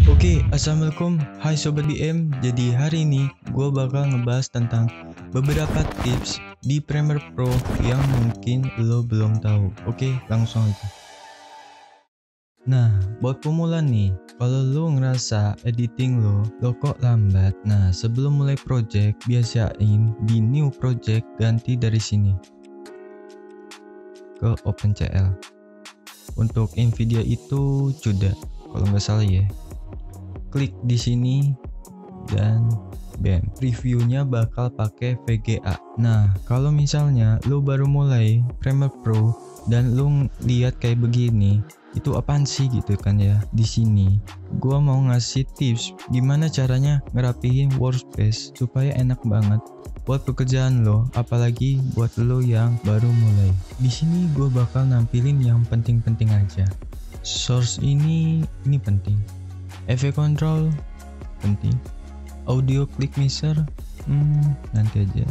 Oke, assalamualaikum, hai sobat BM. Jadi hari ini gue bakal ngebahas tentang beberapa tips di Premiere Pro yang mungkin lo belum tahu. Oke, langsung aja. Nah, buat pemula nih, kalau lo ngerasa editing lo kok lambat. Nah, sebelum mulai project, biasain di new project ganti dari sini ke OpenCL. Untuk Nvidia itu CUDA, kalau nggak salah ya. Klik di sini dan bam, previewnya bakal pakai VGA. Nah, kalau misalnya lo baru mulai Premiere Pro dan lo lihat kayak begini, itu apaan sih gitu kan ya. Di sini gua mau ngasih tips gimana caranya ngerapihin workspace supaya enak banget buat pekerjaan lo, apalagi buat lo yang baru mulai. Di sini gua bakal nampilin yang penting-penting aja. Source ini penting. Efek control penting. Audio click mixer nanti aja.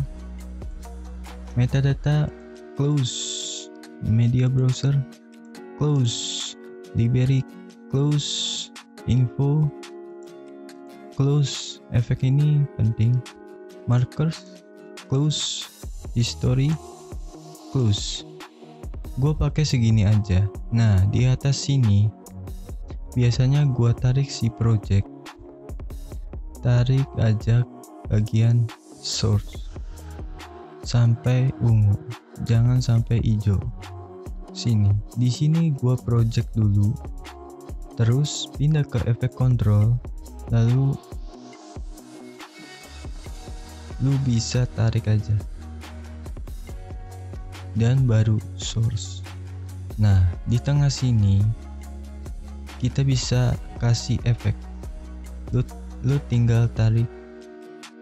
Metadata close. Media browser close. Library close. Info close. Efek ini penting. Markers close. History close. Gue pakai segini aja. Nah, di atas sini biasanya gua tarik si project, tarik aja bagian source sampai ungu, jangan sampai hijau. Sini, di sini gua project dulu, terus pindah ke efek control, lalu lu bisa tarik aja dan baru source. Nah, di tengah sini kita bisa kasih efek. Lu tinggal tarik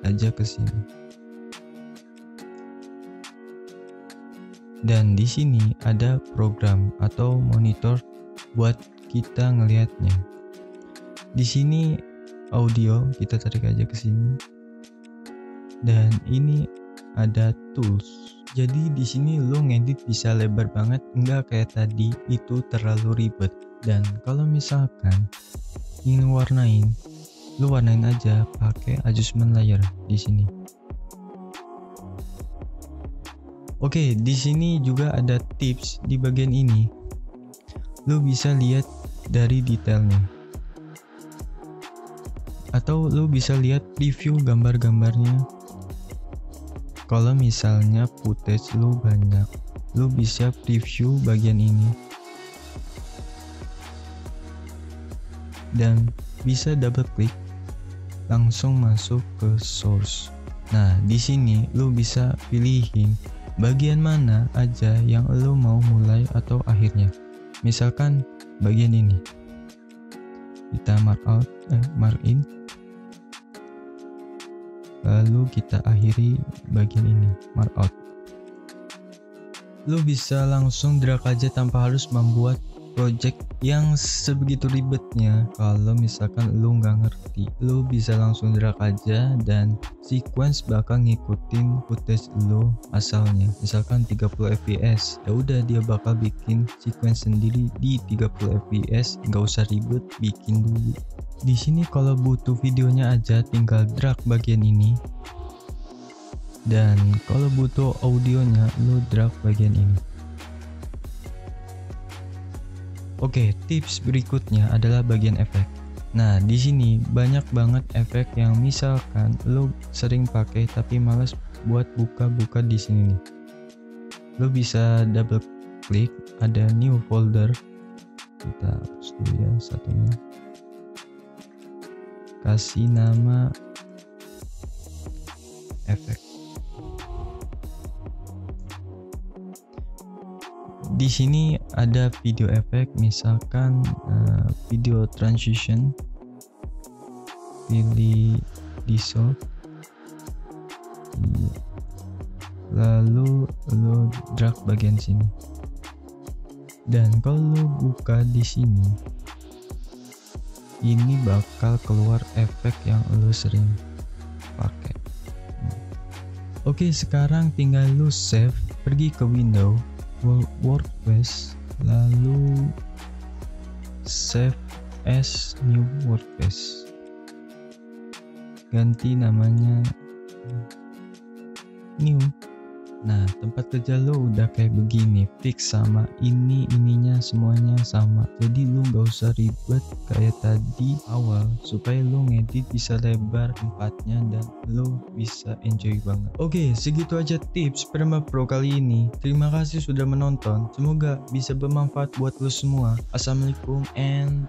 aja ke sini. Dan di sini ada program atau monitor buat kita ngelihatnya. Di sini audio, kita tarik aja ke sini. Dan ini ada tools. Jadi di sini lu ngedit bisa lebar banget, enggak kayak tadi itu terlalu ribet. Dan kalau misalkan ingin warnain, lu warnain aja pakai adjustment layer di sini. Oke, di sini juga ada tips di bagian ini. Lu bisa lihat dari detailnya. Atau lu bisa lihat preview gambar-gambarnya. Kalau misalnya footage lu banyak, lu bisa preview bagian ini. Dan bisa double klik langsung masuk ke source. Nah, di sini lu bisa pilihin bagian mana aja yang lu mau mulai atau akhirnya. Misalkan bagian ini. Kita mark in. Lalu kita akhiri bagian ini, mark out. Lu bisa langsung drag aja tanpa harus membuat project yang sebegitu ribetnya. Kalau misalkan lu nggak ngerti, lu bisa langsung drag aja dan sequence bakal ngikutin footage lu asalnya. Misalkan 30 fps, ya udah dia bakal bikin sequence sendiri di 30 fps, nggak usah ribet bikin dulu. Di sini kalau butuh videonya aja tinggal drag bagian ini. Dan kalau butuh audionya lu drag bagian ini. Oke, tips berikutnya adalah bagian efek. Nah, di sini banyak banget efek yang misalkan lo sering pakai tapi males buat buka-buka di sini nih. Lo bisa double klik, ada new folder. Kita hapus dulu ya satunya. Kasih nama efek. Di sini ada video efek, misalkan video transition, pilih dissolve, lalu lo drag bagian sini. Dan kalau lo buka di sini, ini bakal keluar efek yang lo sering pakai. Oke, sekarang tinggal lo save, pergi ke window, workspace, lalu save as new workspace, ganti namanya new. Nah, tempat kerja lo udah kayak begini, fix sama ininya semuanya sama. Jadi lo gak usah ribet kayak tadi awal, supaya lo ngedit bisa lebar tempatnya dan lo bisa enjoy banget. Oke, segitu aja tips Premiere Pro kali ini. Terima kasih sudah menonton. Semoga bisa bermanfaat buat lo semua. Assalamualaikum and